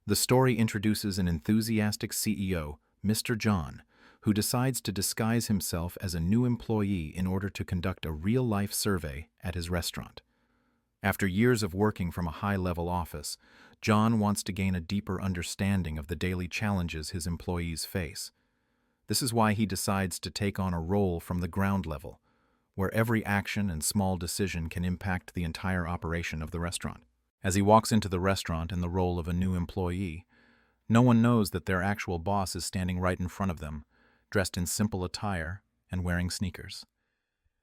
The story introduces an enthusiastic CEO, Mr. John, who decides to disguise himself as a new employee in order to conduct a real-life survey at his restaurant. After years of working from a high-level office, John wants to gain a deeper understanding of the daily challenges his employees face. This is why he decides to take on a role from the ground level, where every action and small decision can impact the entire operation of the restaurant. As he walks into the restaurant in the role of a new employee, no one knows that their actual boss is standing right in front of them, dressed in simple attire and wearing sneakers.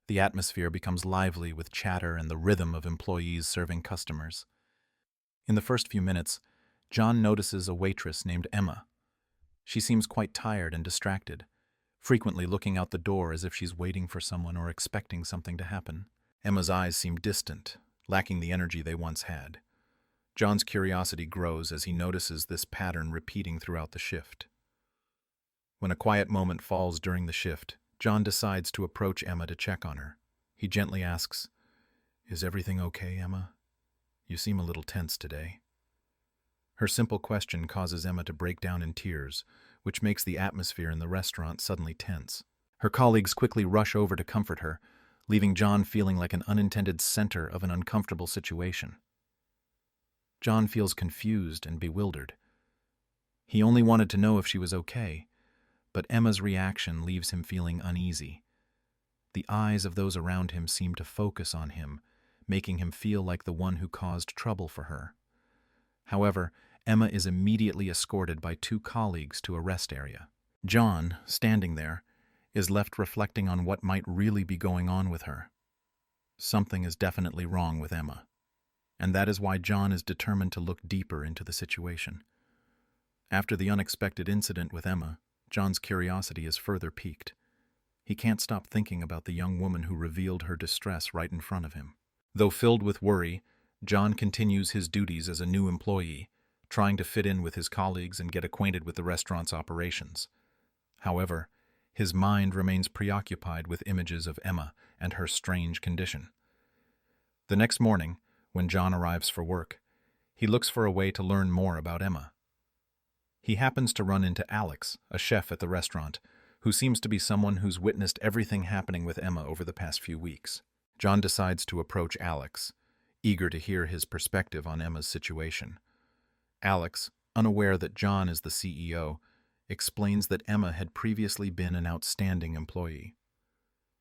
The atmosphere becomes lively with chatter and the rhythm of employees serving customers. In the first few minutes, John notices a waitress named Emma. She seems quite tired and distracted, frequently looking out the door as if she's waiting for someone or expecting something to happen. Emma's eyes seem distant, lacking the energy they once had. John's curiosity grows as he notices this pattern repeating throughout the shift. When a quiet moment falls during the shift, John decides to approach Emma to check on her. He gently asks, "Is everything okay, Emma? You seem a little tense today." Her simple question causes Emma to break down in tears, which makes the atmosphere in the restaurant suddenly tense. Her colleagues quickly rush over to comfort her, leaving John feeling like an unintended center of an uncomfortable situation. John feels confused and bewildered. He only wanted to know if she was okay, but Emma's reaction leaves him feeling uneasy. The eyes of those around him seem to focus on him, making him feel like the one who caused trouble for her. However, Emma is immediately escorted by two colleagues to a rest area. John, standing there, is left reflecting on what might really be going on with her. Something is definitely wrong with Emma, and that is why John is determined to look deeper into the situation. After the unexpected incident with Emma, John's curiosity is further piqued. He can't stop thinking about the young woman who revealed her distress right in front of him. Though filled with worry, John continues his duties as a new employee, trying to fit in with his colleagues and get acquainted with the restaurant's operations. However, his mind remains preoccupied with images of Emma and her strange condition. The next morning, when John arrives for work, he looks for a way to learn more about Emma. He happens to run into Alex, a chef at the restaurant, who seems to be someone who's witnessed everything happening with Emma over the past few weeks. John decides to approach Alex, eager to hear his perspective on Emma's situation. Alex, unaware that John is the CEO, explains that Emma had previously been an outstanding employee.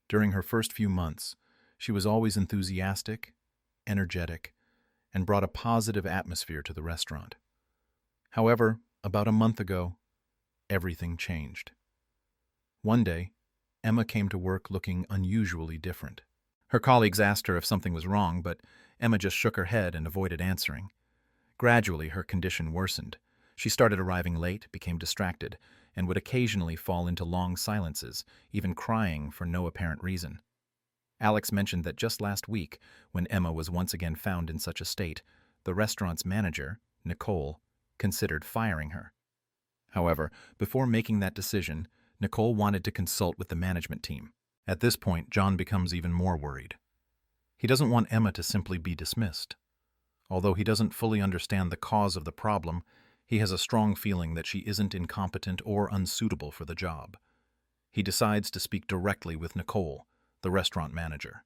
During her first few months, she was always enthusiastic, energetic, and brought a positive atmosphere to the restaurant. However, about a month ago, everything changed. One day, Emma came to work looking unusually different. Her colleagues asked her if something was wrong, but Emma just shook her head and avoided answering. Gradually, her condition worsened. She started arriving late, became distracted, and would occasionally fall into long silences, even crying for no apparent reason. Alex mentioned that just last week, when Emma was once again found in such a state, the restaurant's manager, Nicole, considered firing her. However, before making that decision, Nicole wanted to consult with the management team. At this point, John becomes even more worried. He doesn't want Emma to simply be dismissed. Although he doesn't fully understand the cause of the problem, he has a strong feeling that she isn't incompetent or unsuitable for the job. He decides to speak directly with Nicole, the restaurant manager.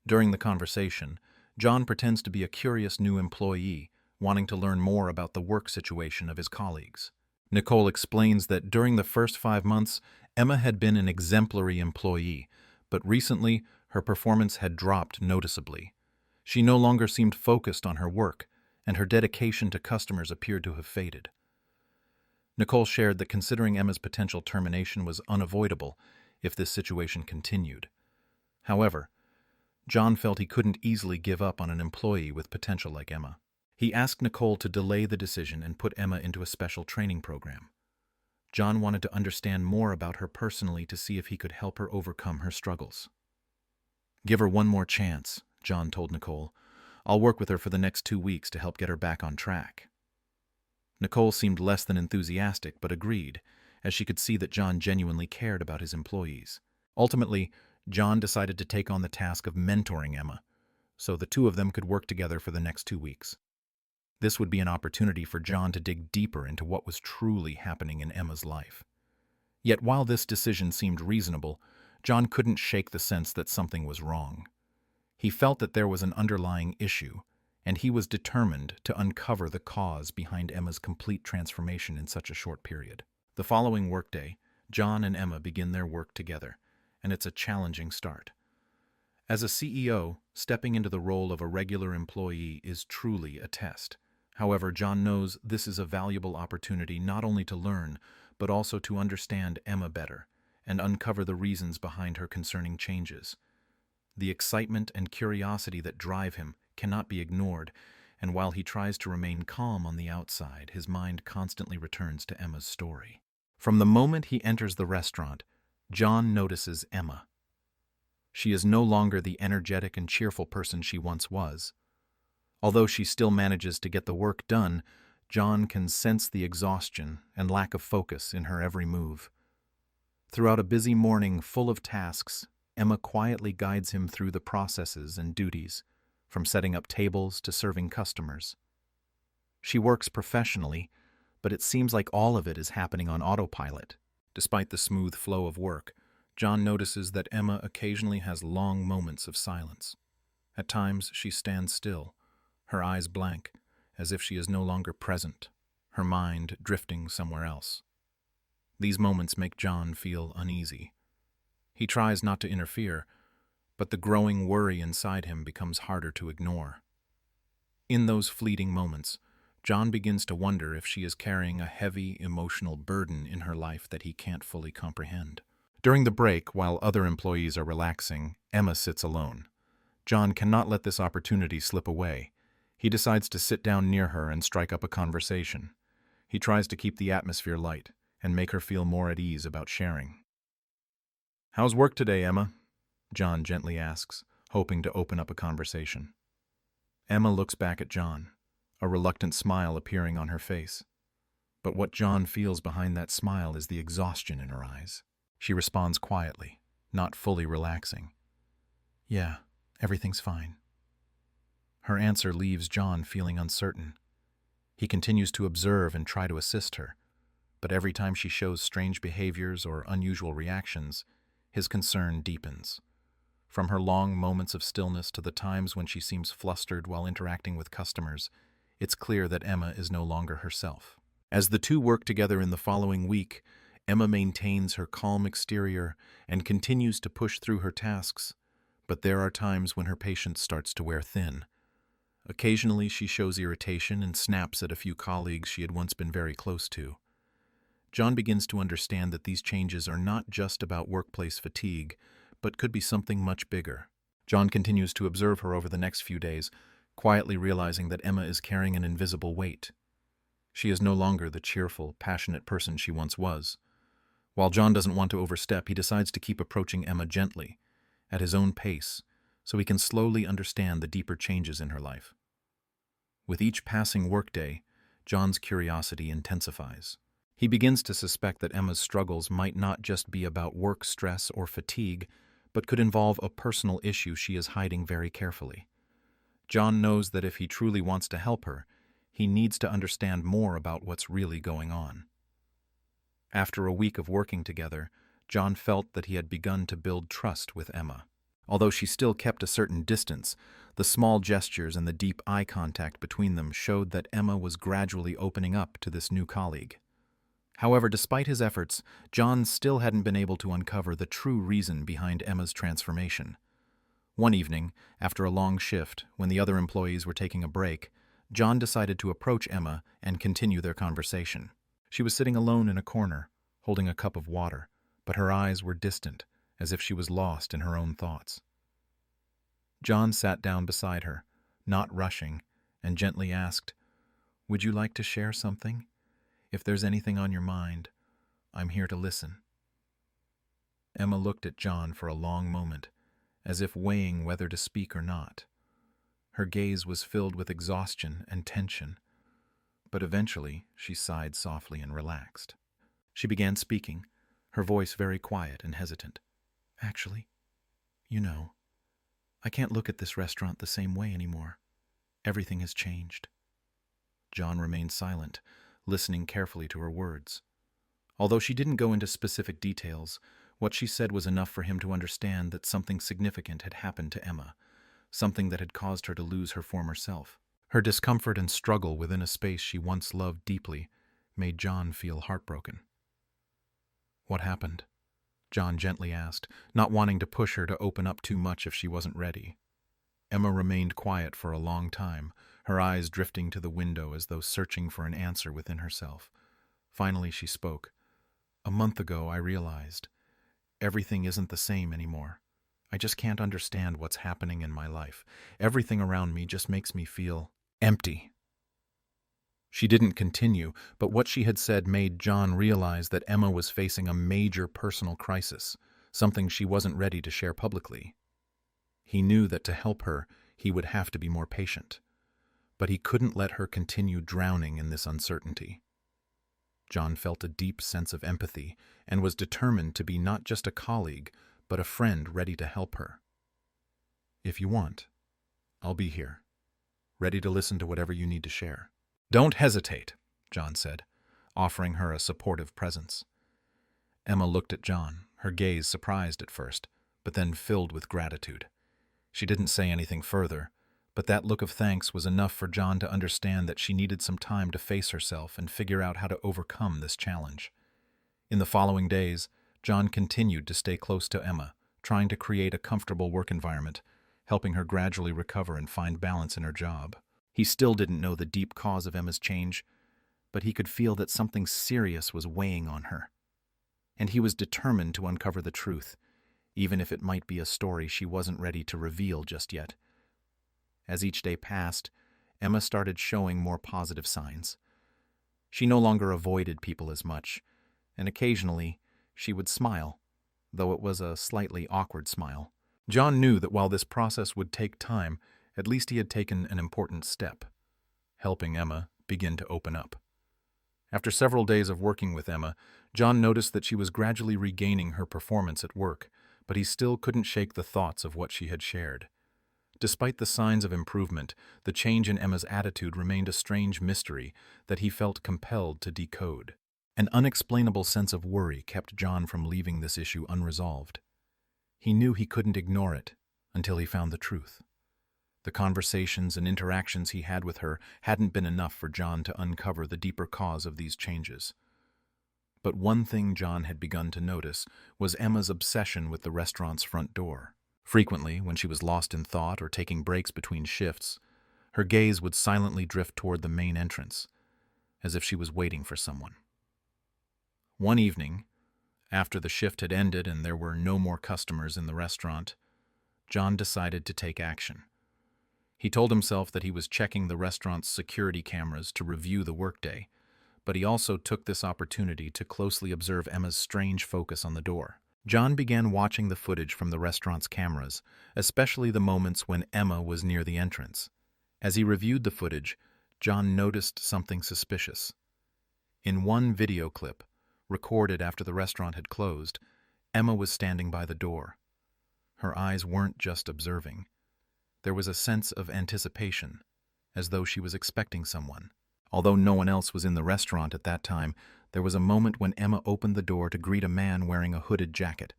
During the conversation, John pretends to be a curious new employee, wanting to learn more about the work situation of his colleagues. Nicole explains that during the first 5 months, Emma had been an exemplary employee, but recently her performance had dropped noticeably. She no longer seemed focused on her work, and her dedication to customers appeared to have faded. Nicole shared that considering Emma's potential termination was unavoidable if this situation continued. However, John felt he couldn't easily give up on an employee with potential like Emma. He asked Nicole to delay the decision and put Emma into a special training program. John wanted to understand more about her personally to see if he could help her overcome her struggles. "Give her one more chance," John told Nicole. "I'll work with her for the next 2 weeks to help get her back on track." Nicole seemed less than enthusiastic but agreed, as she could see that John genuinely cared about his employees. Ultimately, John decided to take on the task of mentoring Emma, so the two of them could work together for the next 2 weeks. This would be an opportunity for John to dig deeper into what was truly happening in Emma's life. Yet while this decision seemed reasonable, John couldn't shake the sense that something was wrong. He felt that there was an underlying issue, and he was determined to uncover the cause behind Emma's complete transformation in such a short period. The following workday, John and Emma begin their work together, and it's a challenging start. As a CEO, stepping into the role of a regular employee is truly a test. However, John knows this is a valuable opportunity not only to learn, but also to understand Emma better and uncover the reasons behind her concerning changes. The excitement and curiosity that drive him cannot be ignored, and while he tries to remain calm on the outside, his mind constantly returns to Emma's story. From the moment he enters the restaurant, John notices Emma. She is no longer the energetic and cheerful person she once was. Although she still manages to get the work done, John can sense the exhaustion and lack of focus in her every move. Throughout a busy morning full of tasks, Emma quietly guides him through the processes and duties, from setting up tables to serving customers. She works professionally, but it seems like all of it is happening on autopilot. Despite the smooth flow of work, John notices that Emma occasionally has long moments of silence. At times, she stands still, her eyes blank, as if she is no longer present, her mind drifting somewhere else. These moments make John feel uneasy. He tries not to interfere, but the growing worry inside him becomes harder to ignore. In those fleeting moments, John begins to wonder if she is carrying a heavy emotional burden in her life that he can't fully comprehend. During the break, while other employees are relaxing, Emma sits alone. John cannot let this opportunity slip away. He decides to sit down near her and strike up a conversation. He tries to keep the atmosphere light and make her feel more at ease about sharing. "How's work today, Emma?" John gently asks, hoping to open up a conversation. Emma looks back at John, a reluctant smile appearing on her face. But what John feels behind that smile is the exhaustion in her eyes. She responds quietly, not fully relaxing. "Yeah, everything's fine." Her answer leaves John feeling uncertain. He continues to observe and try to assist her, but every time she shows strange behaviors or unusual reactions, his concern deepens. From her long moments of stillness to the times when she seems flustered while interacting with customers, it's clear that Emma is no longer herself. As the two work together in the following week, Emma maintains her calm exterior and continues to push through her tasks, but there are times when her patience starts to wear thin. Occasionally, she shows irritation and snaps at a few colleagues she had once been very close to. John begins to understand that these changes are not just about workplace fatigue, but could be something much bigger. John continues to observe her over the next few days, quietly realizing that Emma is carrying an invisible weight. She is no longer the cheerful, passionate person she once was. While John doesn't want to overstep, he decides to keep approaching Emma gently, at his own pace, so he can slowly understand the deeper changes in her life. With each passing workday, John's curiosity intensifies. He begins to suspect that Emma's struggles might not just be about work stress or fatigue, but could involve a personal issue she is hiding very carefully. John knows that if he truly wants to help her, he needs to understand more about what's really going on. After a week of working together, John felt that he had begun to build trust with Emma. Although she still kept a certain distance, the small gestures and the deep eye contact between them showed that Emma was gradually opening up to this new colleague. However, despite his efforts, John still hadn't been able to uncover the true reason behind Emma's transformation. One evening, after a long shift, when the other employees were taking a break, John decided to approach Emma and continue their conversation. She was sitting alone in a corner, holding a cup of water, but her eyes were distant, as if she was lost in her own thoughts. John sat down beside her, not rushing, and gently asked, "Would you like to share something? If there's anything on your mind, I'm here to listen." Emma looked at John for a long moment, as if weighing whether to speak or not. Her gaze was filled with exhaustion and tension, but eventually she sighed softly and relaxed. She began speaking, her voice very quiet and hesitant. "Actually, I can't look at this restaurant the same way anymore. Everything has changed." John remained silent, listening carefully to her words. Although she didn't go into specific details, what she said was enough for him to understand that something significant had happened to Emma, something that had caused her to lose her former self. Her discomfort and struggle within a space she once loved deeply made John feel heartbroken. "What happened?" John gently asked, not wanting to push her to open up too much if she wasn't ready. Emma remained quiet for a long time, her eyes drifting to the window as though searching for an answer within herself. Finally she spoke. "A month ago I realized everything isn't the same anymore. I just can't understand what's happening in my life. Everything around me just makes me feel empty." She didn't continue, but what she had said made John realize that Emma was facing a major personal crisis, something she wasn't ready to share publicly. He knew that to help her, he would have to be more patient, but he couldn't let her continue drowning in this uncertainty. John felt a deep sense of empathy and was determined to be not just a colleague, but a friend ready to help her. "If you want, I'll be here, ready to listen to whatever you need to share." "Don't hesitate," John said, offering her a supportive presence. Emma looked at John, her gaze surprised at first, but then filled with gratitude. She didn't say anything further, but that look of thanks was enough for John to understand that she needed some time to face herself and figure out how to overcome this challenge. In the following days, John continued to stay close to Emma, trying to create a comfortable work environment, helping her gradually recover and find balance in her job. He still didn't know the deep cause of Emma's change, but he could feel that something serious was weighing on her. And he was determined to uncover the truth, even if it might be a story she wasn't ready to reveal just yet. As each day passed, Emma started showing more positive signs. She no longer avoided people as much, and occasionally she would smile, though it was a slightly awkward smile. John knew that while this process would take time, at least he had taken an important step, helping Emma begin to open up. After several days of working with Emma, John noticed that she was gradually regaining her performance at work, but he still couldn't shake the thoughts of what she had shared. Despite the signs of improvement, the change in Emma's attitude remained a strange mystery that he felt compelled to decode. An unexplainable sense of worry kept John from leaving this issue unresolved. He knew he couldn't ignore it until he found the truth. The conversations and interactions he had with her hadn't been enough for John to uncover the deeper cause of these changes. But one thing John had begun to notice was Emma's obsession with the restaurant's front door. Frequently, when she was lost in thought or taking breaks between shifts, her gaze would silently drift toward the main entrance, as if she was waiting for someone. One evening, after the shift had ended and there were no more customers in the restaurant, John decided to take action. He told himself that he was checking the restaurant's security cameras to review the workday, but he also took this opportunity to closely observe Emma's strange focus on the door. John began watching the footage from the restaurant's cameras, especially the moments when Emma was near the entrance. As he reviewed the footage, John noticed something suspicious. In one video clip, recorded after the restaurant had closed, Emma was standing by the door. Her eyes weren't just observing. There was a sense of anticipation, as though she was expecting someone. Although no one else was in the restaurant at that time, there was a moment when Emma opened the door to greet a man wearing a hooded jacket.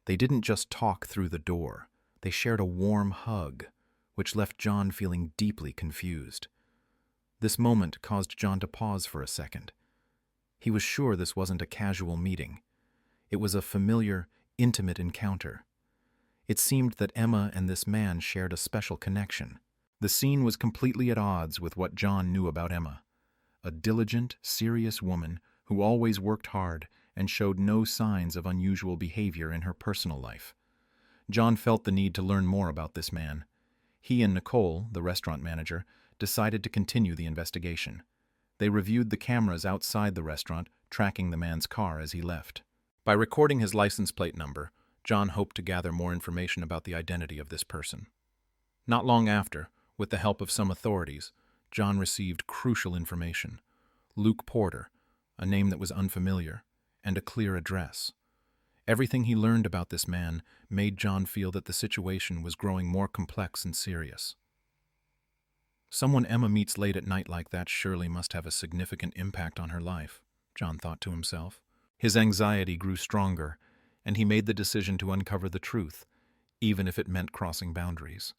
They didn't just talk through the door. They shared a warm hug, which left John feeling deeply confused. This moment caused John to pause for a second. He was sure this wasn't a casual meeting. It was a familiar, intimate encounter. It seemed that Emma and this man shared a special connection. The scene was completely at odds with what John knew about Emma, a diligent, serious woman who always worked hard and showed no signs of unusual behavior in her personal life. John felt the need to learn more about this man. He and Nicole, the restaurant manager, decided to continue the investigation. They reviewed the cameras outside the restaurant, tracking the man's car as he left. By recording his license plate number, John hoped to gather more information about the identity of this person. Not long after, with the help of some authorities, John received crucial information. Luke Porter, a name that was unfamiliar, and a clear address. Everything he learned about this man made John feel that the situation was growing more complex and serious. Someone Emma meets late at night like that surely must have a significant impact on her life, John thought to himself. His anxiety grew stronger, and he made the decision to uncover the truth, even if it meant crossing boundaries.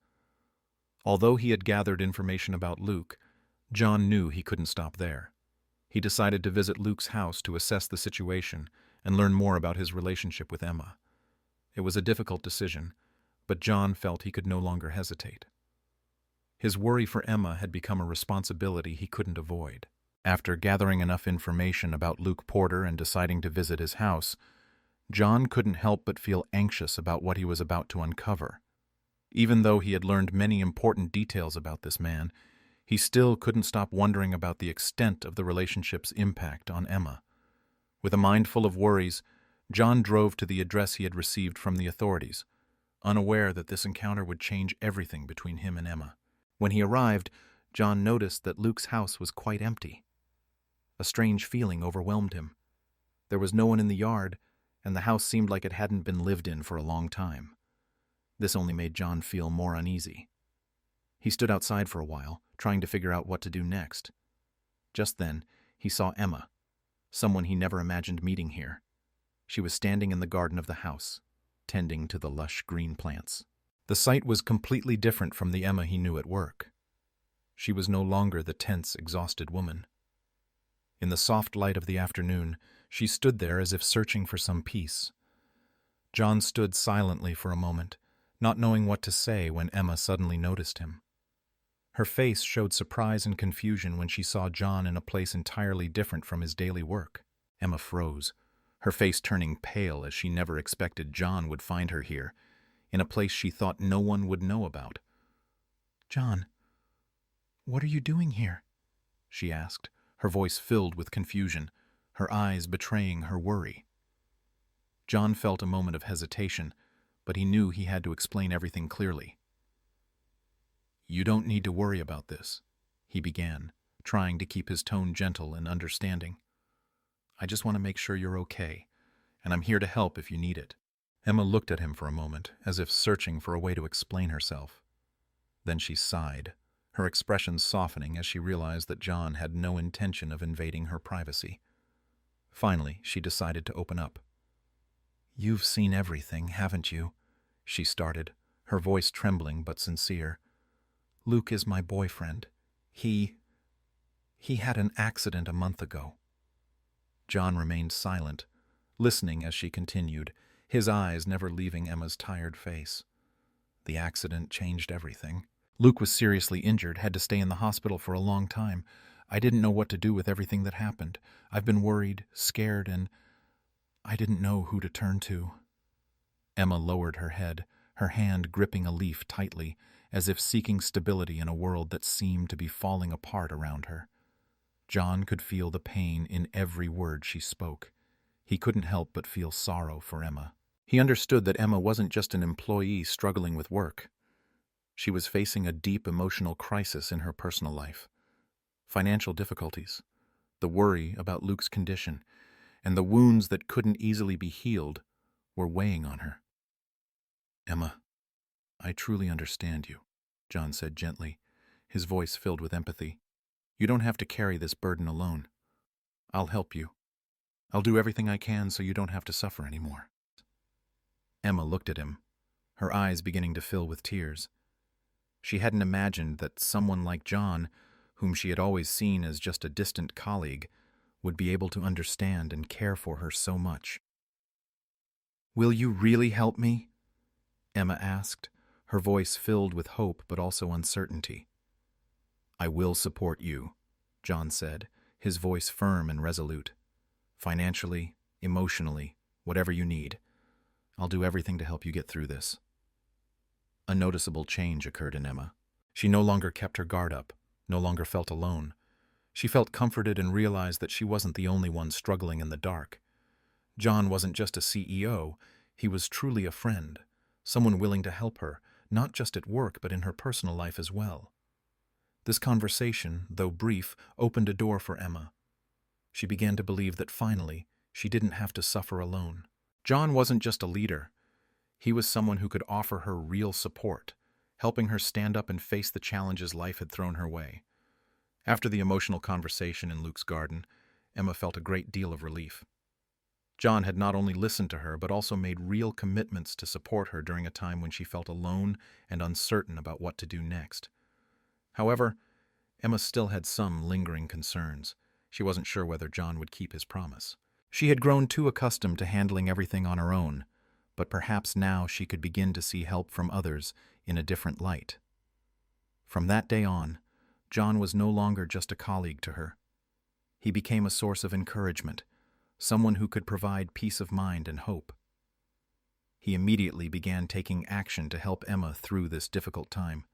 Although he had gathered information about Luke, John knew he couldn't stop there. He decided to visit Luke's house to assess the situation and learn more about his relationship with Emma. It was a difficult decision, but John felt he could no longer hesitate. His worry for Emma had become a responsibility he couldn't avoid. After gathering enough information about Luke Porter and deciding to visit his house, John couldn't help but feel anxious about what he was about to uncover. Even though he had learned many important details about this man, he still couldn't stop wondering about the extent of the relationship's impact on Emma. With a mind full of worries, John drove to the address he had received from the authorities, unaware that this encounter would change everything between him and Emma. When he arrived, John noticed that Luke's house was quite empty. A strange feeling overwhelmed him. There was no one in the yard, and the house seemed like it hadn't been lived in for a long time. This only made John feel more uneasy. He stood outside for a while, trying to figure out what to do next. Just then, he saw Emma, someone he never imagined meeting here. She was standing in the garden of the house, tending to the lush green plants. The sight was completely different from the Emma he knew at work. She was no longer the tense, exhausted woman. In the soft light of the afternoon, she stood there as if searching for some peace. John stood silently for a moment, not knowing what to say when Emma suddenly noticed him. Her face showed surprise and confusion when she saw John in a place entirely different from his daily work. Emma froze, her face turning pale as she never expected John would find her here, in a place she thought no one would know about. "John, what are you doing here?" she asked, her voice filled with confusion, her eyes betraying her worry. John felt a moment of hesitation, but he knew he had to explain everything clearly. "You don't need to worry about this," he began, trying to keep his tone gentle and understanding. "I just want to make sure you're okay, and I'm here to help if you need it." Emma looked at him for a moment, as if searching for a way to explain herself. Then she sighed, her expression softening as she realized that John had no intention of invading her privacy. Finally, she decided to open up. "You've seen everything, haven't you?" she started, her voice trembling but sincere. "Luke is my boyfriend. He had an accident a month ago." John remained silent, listening as she continued, his eyes never leaving Emma's tired face. "The accident changed everything. Luke was seriously injured, had to stay in the hospital for a long time. I didn't know what to do with everything that happened. I've been worried, scared, and I didn't know who to turn to." Emma lowered her head, her hand gripping a leaf tightly, as if seeking stability in a world that seemed to be falling apart around her. John could feel the pain in every word she spoke. He couldn't help but feel sorrow for Emma. He understood that Emma wasn't just an employee struggling with work. She was facing a deep emotional crisis in her personal life. Financial difficulties, the worry about Luke's condition, and the wounds that couldn't easily be healed were weighing on her. "Emma, I truly understand you," John said gently, his voice filled with empathy. "You don't have to carry this burden alone. I'll help you. I'll do everything I can so you don't have to suffer anymore." Emma looked at him, her eyes beginning to fill with tears. She hadn't imagined that someone like John, whom she had always seen as just a distant colleague, would be able to understand and care for her so much. "Will you really help me?" Emma asked, her voice filled with hope but also uncertainty. "I will support you," John said, his voice firm and resolute. "Financially, emotionally, whatever you need. I'll do everything to help you get through this." A noticeable change occurred in Emma. She no longer kept her guard up, no longer felt alone. She felt comforted and realized that she wasn't the only one struggling in the dark. John wasn't just a CEO, he was truly a friend, someone willing to help her, not just at work but in her personal life as well. This conversation, though brief, opened a door for Emma. She began to believe that finally, she didn't have to suffer alone. John wasn't just a leader. He was someone who could offer her real support, helping her stand up and face the challenges life had thrown her way. After the emotional conversation in Luke's garden, Emma felt a great deal of relief. John had not only listened to her, but also made real commitments to support her during a time when she felt alone and uncertain about what to do next. However, Emma still had some lingering concerns. She wasn't sure whether John would keep his promise. She had grown too accustomed to handling everything on her own, but perhaps now she could begin to see help from others in a different light. From that day on, John was no longer just a colleague to her. He became a source of encouragement, someone who could provide peace of mind and hope. He immediately began taking action to help Emma through this difficult time.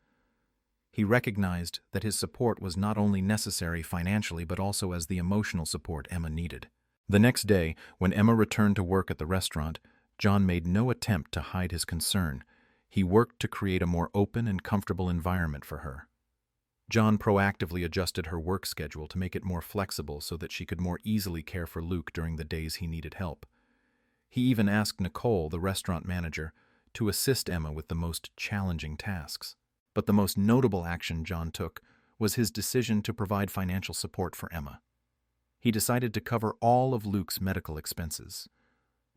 He recognized that his support was not only necessary financially but also as the emotional support Emma needed. The next day, when Emma returned to work at the restaurant, John made no attempt to hide his concern. He worked to create a more open and comfortable environment for her. John proactively adjusted her work schedule to make it more flexible so that she could more easily care for Luke during the days he needed help. He even asked Nicole, the restaurant manager, to assist Emma with the most challenging tasks. But the most notable action John took was his decision to provide financial support for Emma. He decided to cover all of Luke's medical expenses.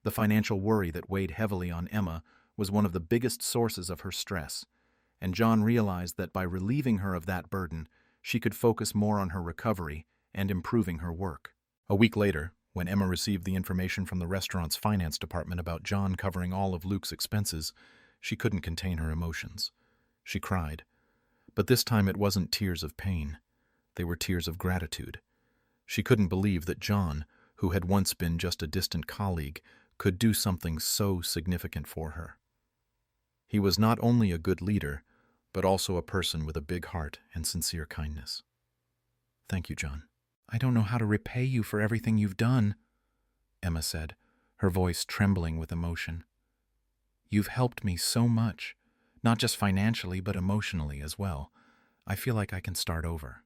The financial worry that weighed heavily on Emma was one of the biggest sources of her stress, and John realized that by relieving her of that burden, she could focus more on her recovery and improving her work. A week later, when Emma received the information from the restaurant's finance department about John covering all of Luke's expenses, she couldn't contain her emotions. She cried, but this time it wasn't tears of pain. They were tears of gratitude. She couldn't believe that John, who had once been just a distant colleague, could do something so significant for her. He was not only a good leader, but also a person with a big heart and sincere kindness. "Thank you, John. I don't know how to repay you for everything you've done," Emma said, her voice trembling with emotion. "You've helped me so much, not just financially, but emotionally as well. I feel like I can start over."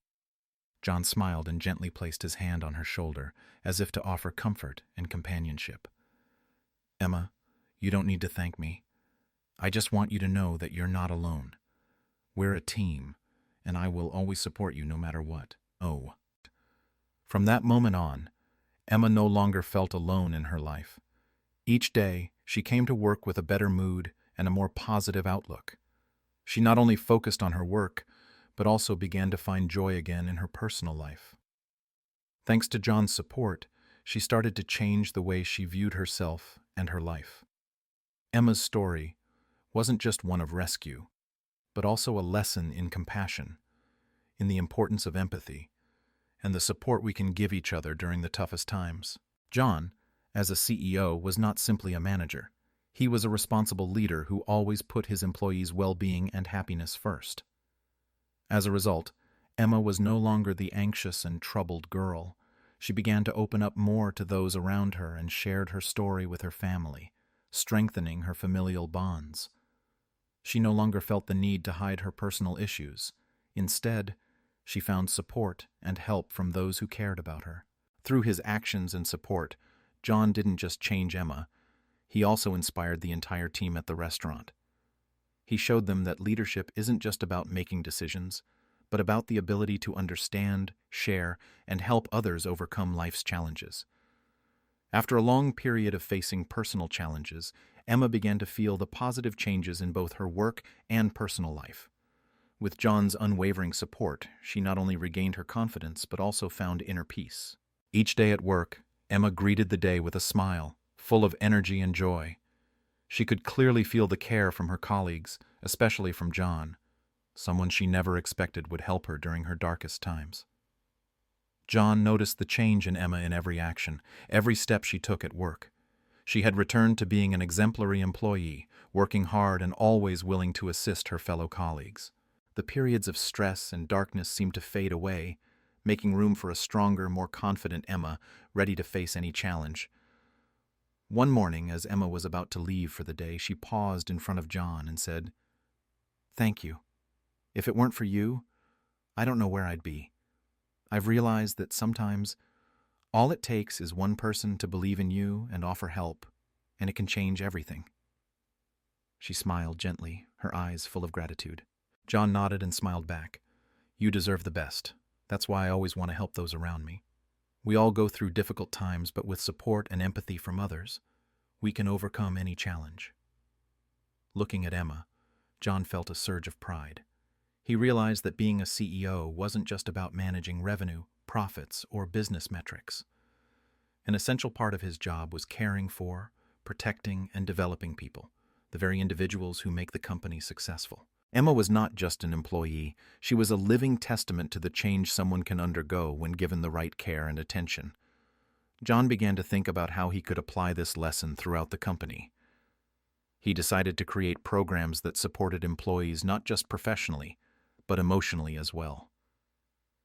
John smiled and gently placed his hand on her shoulder, as if to offer comfort and companionship. "Emma, you don't need to thank me. I just want you to know that you're not alone. We're a team, and I will always support you no matter what." Oh. From that moment on, Emma no longer felt alone in her life. Each day, she came to work with a better mood and a more positive outlook. She not only focused on her work, but also began to find joy again in her personal life. Thanks to John's support, she started to change the way she viewed herself and her life. Emma's story wasn't just one of rescue, but also a lesson in compassion, in the importance of empathy, and the support we can give each other during the toughest times. John, as a CEO, was not simply a manager. He was a responsible leader who always put his employees' well-being and happiness first. As a result, Emma was no longer the anxious and troubled girl. She began to open up more to those around her and shared her story with her family, strengthening her familial bonds. She no longer felt the need to hide her personal issues. Instead, she found support and help from those who cared about her. Through his actions and support, John didn't just change Emma, he also inspired the entire team at the restaurant. He showed them that leadership isn't just about making decisions, but about the ability to understand, share, and help others overcome life's challenges. After a long period of facing personal challenges, Emma began to feel the positive changes in both her work and personal life. With John's unwavering support, she not only regained her confidence, but also found inner peace. Each day at work, Emma greeted the day with a smile, full of energy and joy. She could clearly feel the care from her colleagues, especially from John, someone she never expected would help her during her darkest times. John noticed the change in Emma in every action, every step she took at work. She had returned to being an exemplary employee, working hard and always willing to assist her fellow colleagues. The periods of stress and darkness seemed to fade away, making room for a stronger, more confident Emma, ready to face any challenge. One morning, as Emma was about to leave for the day, she paused in front of John and said, "Thank you. If it weren't for you, I don't know where I'd be. I've realized that sometimes all it takes is one person to believe in you and offer help, and it can change everything." She smiled gently, her eyes full of gratitude. John nodded and smiled back. You deserve the best. That's why I always want to help those around me. We all go through difficult times, but with support and empathy from others, we can overcome any challenge. Looking at Emma, John felt a surge of pride. He realized that being a CEO wasn't just about managing revenue, profits, or business metrics. An essential part of his job was caring for, protecting, and developing people, the very individuals who make the company successful. Emma was not just an employee, she was a living testament to the change someone can undergo when given the right care and attention. John began to think about how he could apply this lesson throughout the company. He decided to create programs that supported employees not just professionally, but emotionally as well.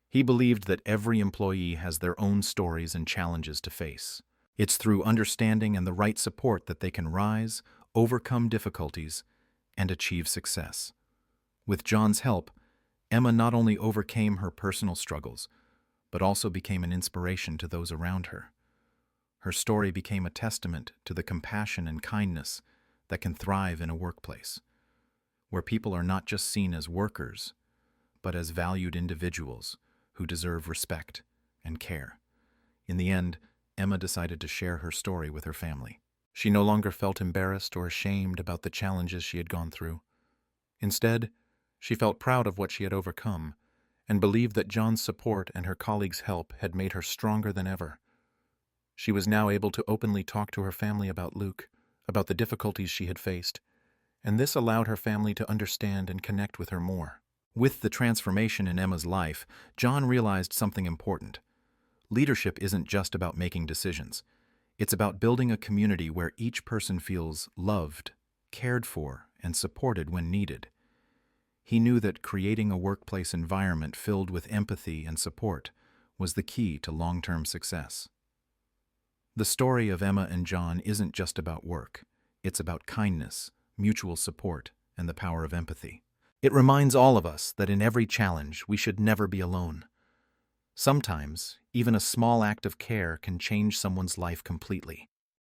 He believed that every employee has their own stories and challenges to face. It's through understanding and the right support that they can rise, overcome difficulties, and achieve success. With John's help, Emma not only overcame her personal struggles, but also became an inspiration to those around her. Her story became a testament to the compassion and kindness that can thrive in a workplace, where people are not just seen as workers, but as valued individuals who deserve respect and care. In the end, Emma decided to share her story with her family. She no longer felt embarrassed or ashamed about the challenges she had gone through. Instead, she felt proud of what she had overcome and believed that John's support and her colleagues' help had made her stronger than ever. She was now able to openly talk to her family about Luke, about the difficulties she had faced, and this allowed her family to understand and connect with her more. With the transformation in Emma's life, John realized something important. Leadership isn't just about making decisions. It's about building a community where each person feels loved, cared for, and supported when needed. He knew that creating a workplace environment filled with empathy and support was the key to long-term success. The story of Emma and John isn't just about work. It's about kindness, mutual support, and the power of empathy. It reminds all of us that in every challenge, we should never be alone. Sometimes, even a small act of care can change someone's life completely.